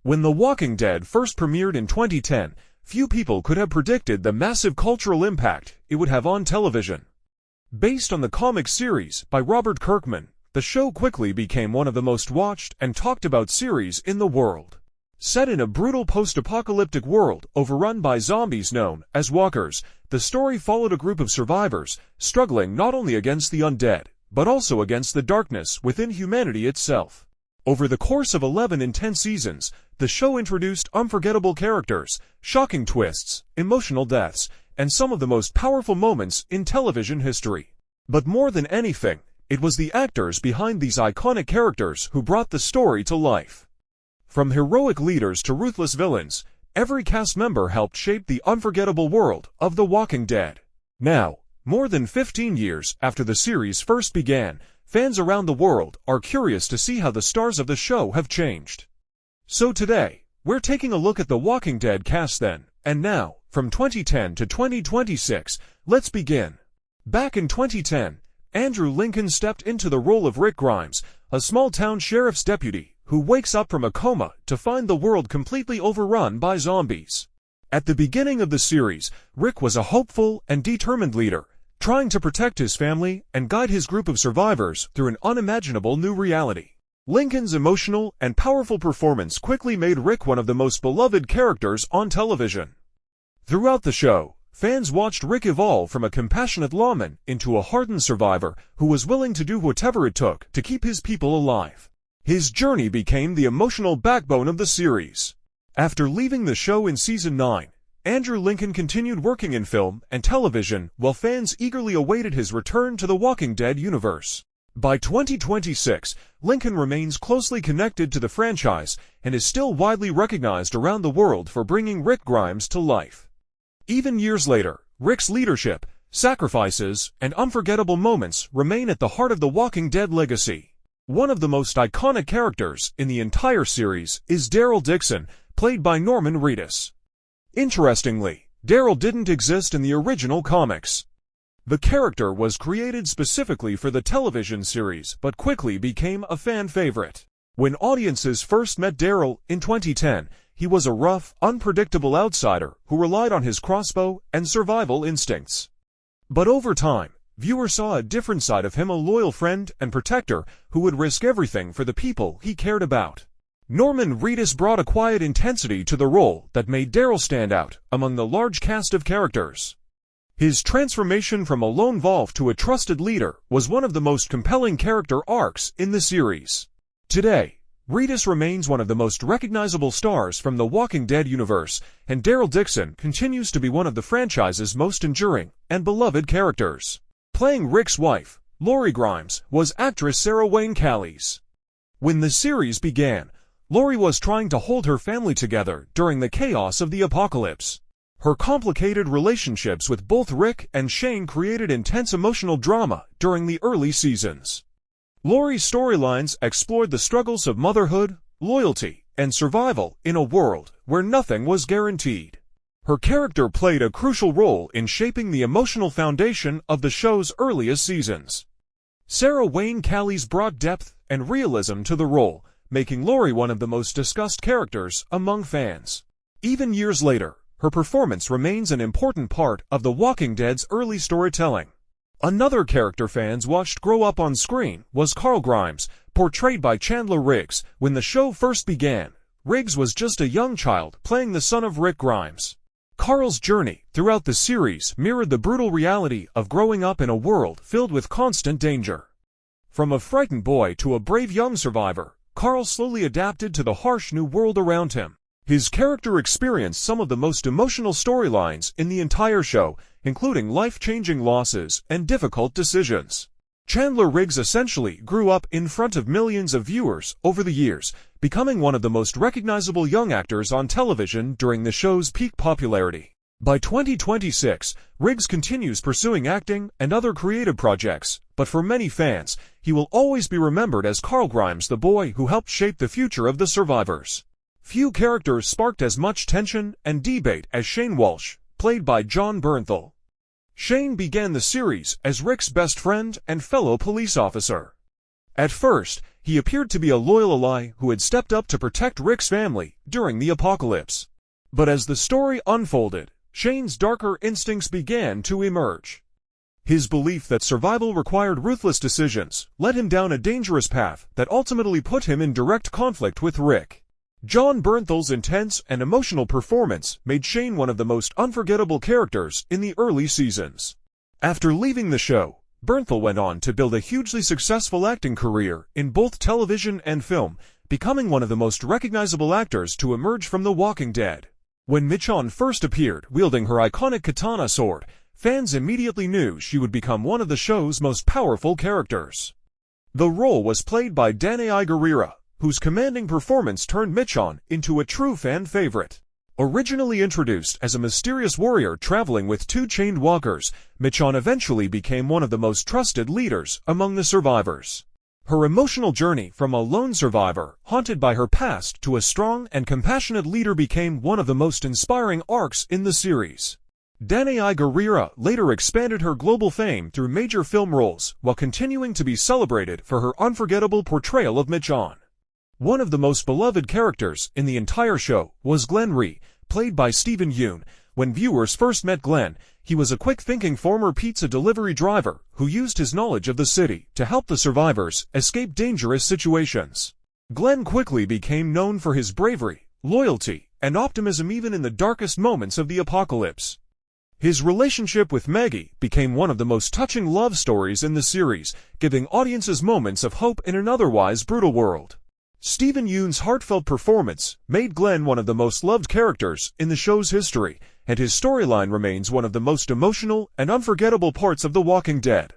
When The Walking Dead first premiered in 2010, few people could have predicted the massive cultural impact it would have on television. Based on the comic series by Robert Kirkman, the show quickly became one of the most watched and talked about series in the world. Set in a brutal post-apocalyptic world overrun by zombies known as walkers, the story followed a group of survivors struggling not only against the undead, but also against the darkness within humanity itself. Over the course of 11 intense seasons, the show introduced unforgettable characters, shocking twists, emotional deaths, and some of the most powerful moments in television history. But more than anything, it was the actors behind these iconic characters who brought the story to life. From heroic leaders to ruthless villains, every cast member helped shape the unforgettable world of The Walking Dead. Now, more than 15 years after the series first began, fans around the world are curious to see how the stars of the show have changed. So today, we're taking a look at The Walking Dead cast then, and now, from 2010 to 2026, let's begin. Back in 2010, Andrew Lincoln stepped into the role of Rick Grimes, a small-town sheriff's deputy who wakes up from a coma to find the world completely overrun by zombies. At the beginning of the series, Rick was a hopeful and determined leader, trying to protect his family and guide his group of survivors through an unimaginable new reality. Lincoln's emotional and powerful performance quickly made Rick one of the most beloved characters on television. Throughout the show, fans watched Rick evolve from a compassionate lawman into a hardened survivor who was willing to do whatever it took to keep his people alive. His journey became the emotional backbone of the series. After leaving the show in Season 9, Andrew Lincoln continued working in film and television while fans eagerly awaited his return to the Walking Dead universe. By 2026, Lincoln remains closely connected to the franchise and is still widely recognized around the world for bringing Rick Grimes to life. Even years later, Rick's leadership, sacrifices, and unforgettable moments remain at the heart of the Walking Dead legacy. One of the most iconic characters in the entire series is Daryl Dixon, played by Norman Reedus. Interestingly, Daryl didn't exist in the original comics. The character was created specifically for the television series but quickly became a fan favorite. When audiences first met Daryl in 2010, he was a rough, unpredictable outsider who relied on his crossbow and survival instincts. But over time, viewers saw a different side of him, a loyal friend and protector who would risk everything for the people he cared about. Norman Reedus brought a quiet intensity to the role that made Daryl stand out among the large cast of characters. His transformation from a lone wolf to a trusted leader was one of the most compelling character arcs in the series. Today, Reedus remains one of the most recognizable stars from the Walking Dead universe, and Daryl Dixon continues to be one of the franchise's most enduring and beloved characters. Playing Rick's wife, Lori Grimes, was actress Sarah Wayne Callies. When the series began, Lori was trying to hold her family together during the chaos of the apocalypse. Her complicated relationships with both Rick and Shane created intense emotional drama during the early seasons. Lori's storylines explored the struggles of motherhood, loyalty, and survival in a world where nothing was guaranteed. Her character played a crucial role in shaping the emotional foundation of the show's earliest seasons. Sarah Wayne Callies brought depth and realism to the role, making Lori one of the most discussed characters among fans. Even years later, her performance remains an important part of The Walking Dead's early storytelling. Another character fans watched grow up on screen was Carl Grimes, portrayed by Chandler Riggs. When the show first began, Riggs was just a young child playing the son of Rick Grimes. Carl's journey throughout the series mirrored the brutal reality of growing up in a world filled with constant danger. From a frightened boy to a brave young survivor, Carl slowly adapted to the harsh new world around him. His character experienced some of the most emotional storylines in the entire show, including life-changing losses and difficult decisions. Chandler Riggs essentially grew up in front of millions of viewers over the years, becoming one of the most recognizable young actors on television during the show's peak popularity. By 2026, Riggs continues pursuing acting and other creative projects, but for many fans, he will always be remembered as Carl Grimes, the boy who helped shape the future of the survivors. Few characters sparked as much tension and debate as Shane Walsh, played by Jon Bernthal. Shane began the series as Rick's best friend and fellow police officer. At first, he appeared to be a loyal ally who had stepped up to protect Rick's family during the apocalypse. But as the story unfolded, Shane's darker instincts began to emerge. His belief that survival required ruthless decisions led him down a dangerous path that ultimately put him in direct conflict with Rick. Jon Bernthal's intense and emotional performance made Shane one of the most unforgettable characters in the early seasons. After leaving the show, Bernthal went on to build a hugely successful acting career in both television and film, becoming one of the most recognizable actors to emerge from The Walking Dead. When Michonne first appeared wielding her iconic katana sword, fans immediately knew she would become one of the show's most powerful characters. The role was played by Danai Gurira, whose commanding performance turned Michonne into a true fan favorite. Originally introduced as a mysterious warrior traveling with two chained walkers, Michonne eventually became one of the most trusted leaders among the survivors. Her emotional journey from a lone survivor, haunted by her past, to a strong and compassionate leader became one of the most inspiring arcs in the series. Danai Gurira later expanded her global fame through major film roles, while continuing to be celebrated for her unforgettable portrayal of Michonne. One of the most beloved characters in the entire show was Glenn Rhee, played by Steven Yeun. When viewers first met Glenn, he was a quick-thinking former pizza delivery driver who used his knowledge of the city to help the survivors escape dangerous situations. Glenn quickly became known for his bravery, loyalty, and optimism even in the darkest moments of the apocalypse. His relationship with Maggie became one of the most touching love stories in the series, giving audiences moments of hope in an otherwise brutal world. Steven Yeun's heartfelt performance made Glenn one of the most loved characters in the show's history, and his storyline remains one of the most emotional and unforgettable parts of The Walking Dead.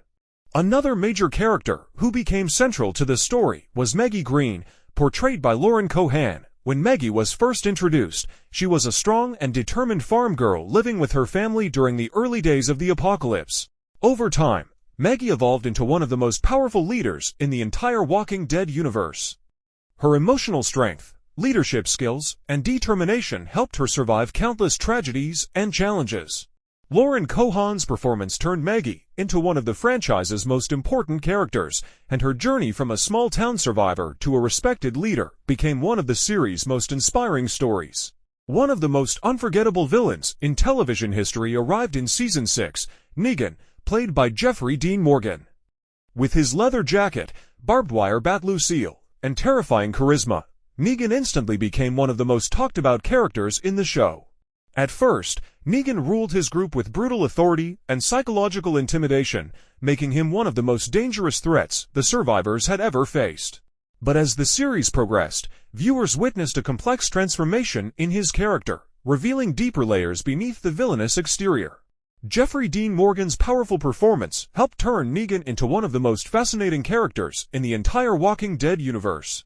Another major character who became central to the story was Maggie Green, portrayed by Lauren Cohan. When Maggie was first introduced, she was a strong and determined farm girl living with her family during the early days of the apocalypse. Over time, Maggie evolved into one of the most powerful leaders in the entire Walking Dead universe. Her emotional strength, leadership skills, and determination helped her survive countless tragedies and challenges. Lauren Cohan's performance turned Maggie into one of the franchise's most important characters, and her journey from a small-town survivor to a respected leader became one of the series' most inspiring stories. One of the most unforgettable villains in television history arrived in Season 6, Negan, played by Jeffrey Dean Morgan. With his leather jacket, barbed wire bat Lucille, and terrifying charisma, Negan instantly became one of the most talked-about characters in the show. At first, Negan ruled his group with brutal authority and psychological intimidation, making him one of the most dangerous threats the survivors had ever faced. But as the series progressed, viewers witnessed a complex transformation in his character, revealing deeper layers beneath the villainous exterior. Jeffrey Dean Morgan's powerful performance helped turn Negan into one of the most fascinating characters in the entire Walking Dead universe.